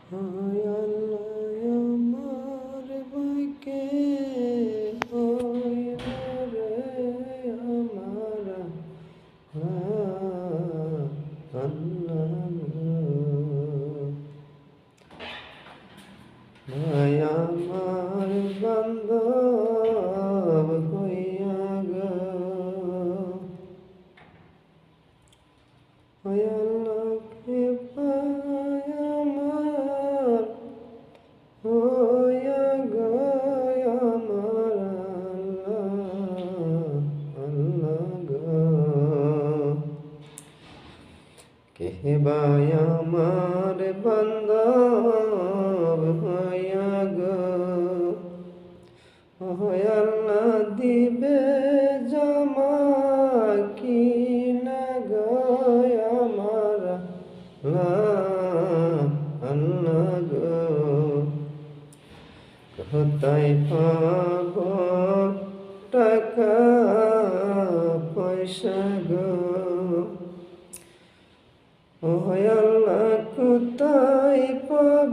হায় আল্লাহ আমার বুকে হইল রে আমার আল্লাহ হায় আমার বান্ধব হইয়া গো হায় আল্লাহ কৃপায় আমার হইয়া গো আমার আল্লাহ আল্লাহ গো কেহবায় আমার বান্ধব হইয়া গো হয় আল্লাহ দিবে জামা কিনা গো আমার আল্লাহ গো কোথায় পাব টাকা পয়সা গো ও আল্লাহ কোথায় পাব